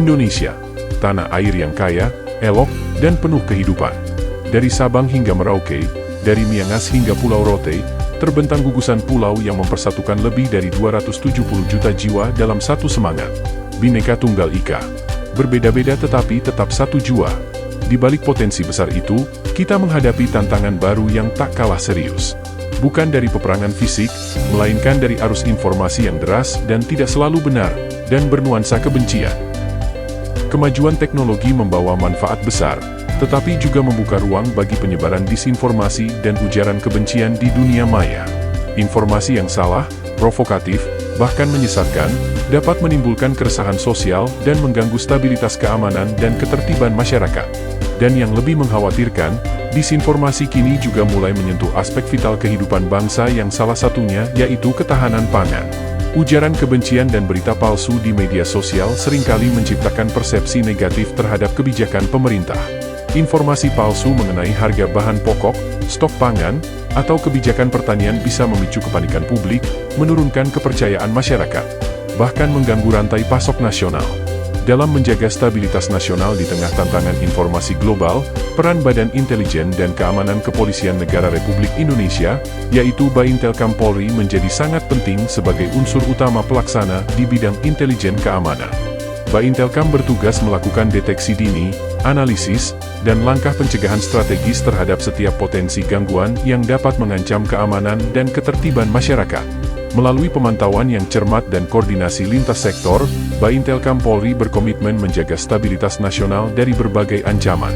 Indonesia, tanah air yang kaya, elok, dan penuh kehidupan. Dari Sabang hingga Merauke, dari Miangas hingga Pulau Rote, terbentang gugusan pulau yang mempersatukan lebih dari 270 juta jiwa dalam satu semangat. Bhinneka Tunggal Ika. Berbeda-beda tetapi tetap satu jua. Di balik potensi besar itu, kita menghadapi tantangan baru yang tak kalah serius. Bukan dari peperangan fisik, melainkan dari arus informasi yang deras dan tidak selalu benar, dan bernuansa kebencian. Kemajuan teknologi membawa manfaat besar, tetapi juga membuka ruang bagi penyebaran disinformasi dan ujaran kebencian di dunia maya. Informasi yang salah, provokatif, bahkan menyesatkan, dapat menimbulkan keresahan sosial dan mengganggu stabilitas keamanan dan ketertiban masyarakat. Dan yang lebih mengkhawatirkan, disinformasi kini juga mulai menyentuh aspek vital kehidupan bangsa yang salah satunya yaitu ketahanan pangan. Ujaran kebencian dan berita palsu di media sosial seringkali menciptakan persepsi negatif terhadap kebijakan pemerintah. Informasi palsu mengenai harga bahan pokok, stok pangan, atau kebijakan pertanian bisa memicu kepanikan publik, menurunkan kepercayaan masyarakat, bahkan mengganggu rantai pasok nasional. Dalam menjaga stabilitas nasional di tengah tantangan informasi global, peran Badan Intelijen dan Keamanan Kepolisian Negara Republik Indonesia, yaitu Baintelkam Polri menjadi sangat penting sebagai unsur utama pelaksana di bidang intelijen keamanan. Baintelkam bertugas melakukan deteksi dini, analisis, dan langkah pencegahan strategis terhadap setiap potensi gangguan yang dapat mengancam keamanan dan ketertiban masyarakat. Melalui pemantauan yang cermat dan koordinasi lintas sektor, Baintelkam Polri berkomitmen menjaga stabilitas nasional dari berbagai ancaman,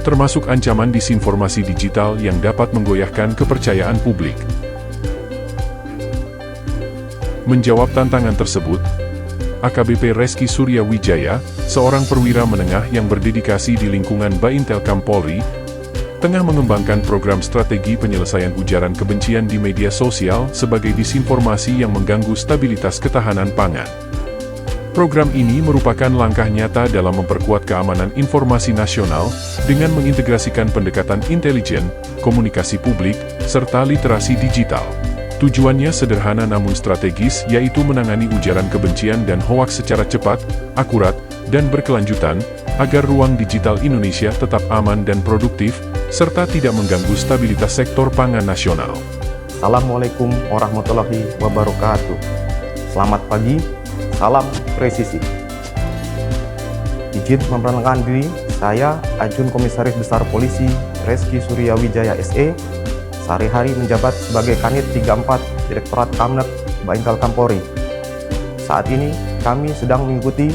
termasuk ancaman disinformasi digital yang dapat menggoyahkan kepercayaan publik. Menjawab tantangan tersebut, AKBP Reski Surya Wijaya, seorang perwira menengah yang berdedikasi di lingkungan Baintelkam Polri, tengah mengembangkan program strategi penyelesaian ujaran kebencian di media sosial sebagai disinformasi yang mengganggu stabilitas ketahanan pangan. Program ini merupakan langkah nyata dalam memperkuat keamanan informasi nasional dengan mengintegrasikan pendekatan intelijen, komunikasi publik, serta literasi digital. Tujuannya sederhana namun strategis, yaitu menangani ujaran kebencian dan hoaks secara cepat, akurat, dan berkelanjutan, agar ruang digital Indonesia tetap aman dan produktif, serta tidak mengganggu stabilitas sektor pangan nasional. Assalamualaikum warahmatullahi wabarakatuh. Selamat pagi, salam presisi. Izin memperkenalkan diri, saya Ajun Komisaris Besar Polisi Reski Surya Wijaya SE, sehari-hari menjabat sebagai Kanit 34 Direktorat Kamnet Baintelkam Polri. Saat ini kami sedang mengikuti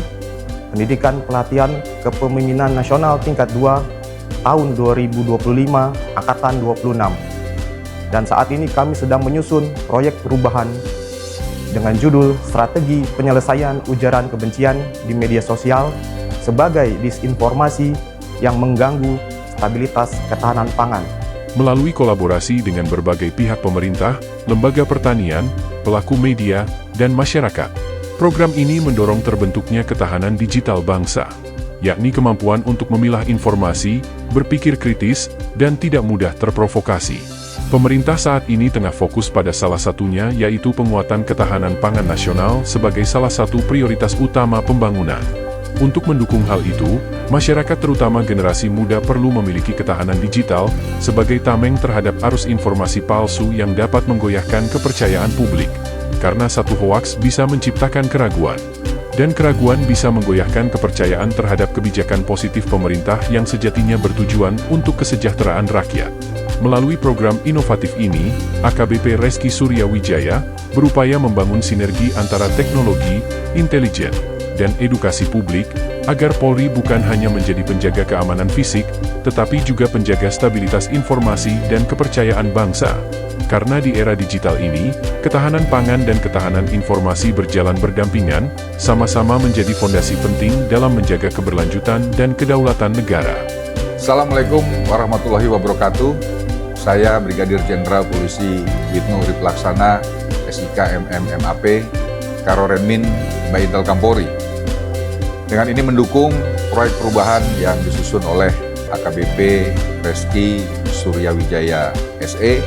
pendidikan pelatihan kepemimpinan nasional tingkat 2 tahun 2025 angkatan 26. Dan saat ini kami sedang menyusun proyek perubahan dengan judul Strategi Penyelesaian Ujaran Kebencian di Media Sosial sebagai disinformasi yang mengganggu stabilitas ketahanan pangan. Melalui kolaborasi dengan berbagai pihak pemerintah, lembaga pertanian, pelaku media, dan masyarakat, program ini mendorong terbentuknya ketahanan digital bangsa, yakni kemampuan untuk memilah informasi, berpikir kritis, dan tidak mudah terprovokasi. Pemerintah saat ini tengah fokus pada salah satunya, yaitu penguatan ketahanan pangan nasional sebagai salah satu prioritas utama pembangunan. Untuk mendukung hal itu, masyarakat terutama generasi muda perlu memiliki ketahanan digital sebagai tameng terhadap arus informasi palsu yang dapat menggoyahkan kepercayaan publik. Karena satu hoaks bisa menciptakan keraguan, dan keraguan bisa menggoyahkan kepercayaan terhadap kebijakan positif pemerintah yang sejatinya bertujuan untuk kesejahteraan rakyat. Melalui program inovatif ini, AKBP Reski Surya Wijaya berupaya membangun sinergi antara teknologi, intelijen, dan edukasi publik, agar Polri bukan hanya menjadi penjaga keamanan fisik, tetapi juga penjaga stabilitas informasi dan kepercayaan bangsa. Karena di era digital ini, ketahanan pangan dan ketahanan informasi berjalan berdampingan, sama-sama menjadi fondasi penting dalam menjaga keberlanjutan dan kedaulatan negara. Assalamualaikum warahmatullahi wabarakatuh. Saya Brigadir Jenderal Polisi Widno Urip Laksana, SIK MMAP, Karorenmin Baintelkam Polri. Dengan ini mendukung proyek perubahan yang disusun oleh AKBP Reski Surya Wijaya SE.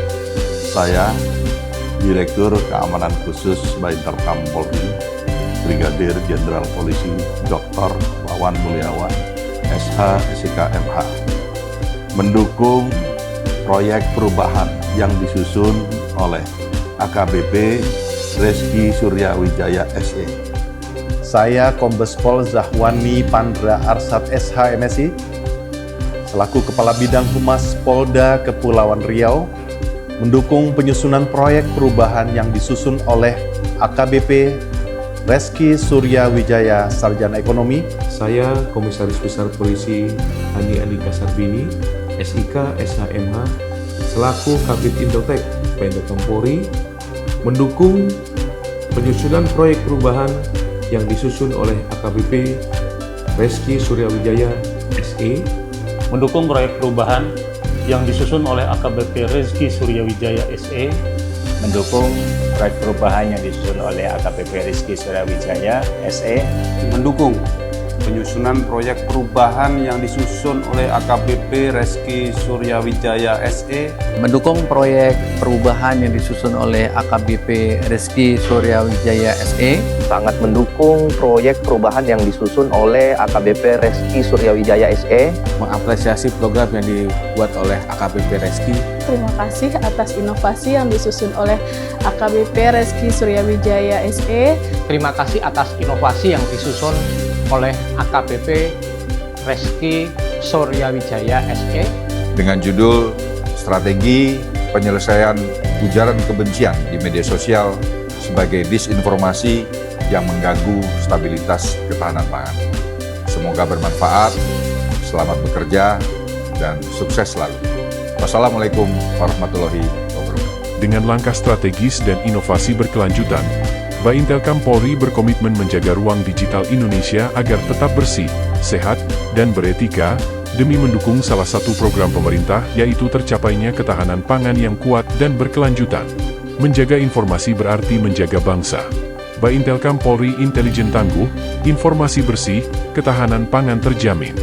Saya Direktur Keamanan Khusus Baintelkam Polri, Brigadir Jenderal Polisi Dr. Wan Mulyawan, SH, SIK, MH. Mendukung proyek perubahan yang disusun oleh AKBP Reski Suryawijaya SE. Saya Kombes Pol Zahwani Pandra Arsat SH MSI, selaku Kepala Bidang Humas Polda Kepulauan Riau, mendukung penyusunan proyek perubahan yang disusun oleh AKBP Reski Suryawijaya Sarjana Ekonomi. Saya Komisaris Besar Polisi Hani Andika Sarbini, SIK, SHMH, selaku Kabid Inteltek Baintelkam Polri, mendukung penyusunan proyek perubahan yang disusun oleh AKBP Reski Suryawijaya SE. Mendukung proyek perubahan yang disusun oleh AKBP Reski Suryawijaya SE. Mendukung proyek perubahan yang disusun oleh AKBP Reski Suryawijaya SE. Mendukung penyusunan proyek perubahan yang disusun oleh AKBP Reski Suryawijaya SE. Mendukung proyek perubahan yang disusun oleh AKBP Reski Suryawijaya SE. Sangat mendukung proyek perubahan yang disusun oleh AKBP Reski Suryawijaya SE. Mengapresiasi program yang dibuat oleh AKBP Reski. Terima kasih atas inovasi yang disusun oleh AKBP Reski Suryawijaya SE. Terima kasih atas inovasi yang disusun oleh AKBP Reski Suryawijaya SE. Dengan judul Strategi Penyelesaian Ujaran Kebencian di Media Sosial sebagai Disinformasi yang Mengganggu Stabilitas Ketahanan Pangan. Semoga bermanfaat, selamat bekerja, dan sukses selalu. Wassalamualaikum warahmatullahi wabarakatuh. Dengan langkah strategis dan inovasi berkelanjutan, Baintelkam Polri berkomitmen menjaga ruang digital Indonesia agar tetap bersih, sehat, dan beretika, demi mendukung salah satu program pemerintah yaitu tercapainya ketahanan pangan yang kuat dan berkelanjutan. Menjaga informasi berarti menjaga bangsa. Baintelkam Polri intelijen tangguh, informasi bersih, ketahanan pangan terjamin.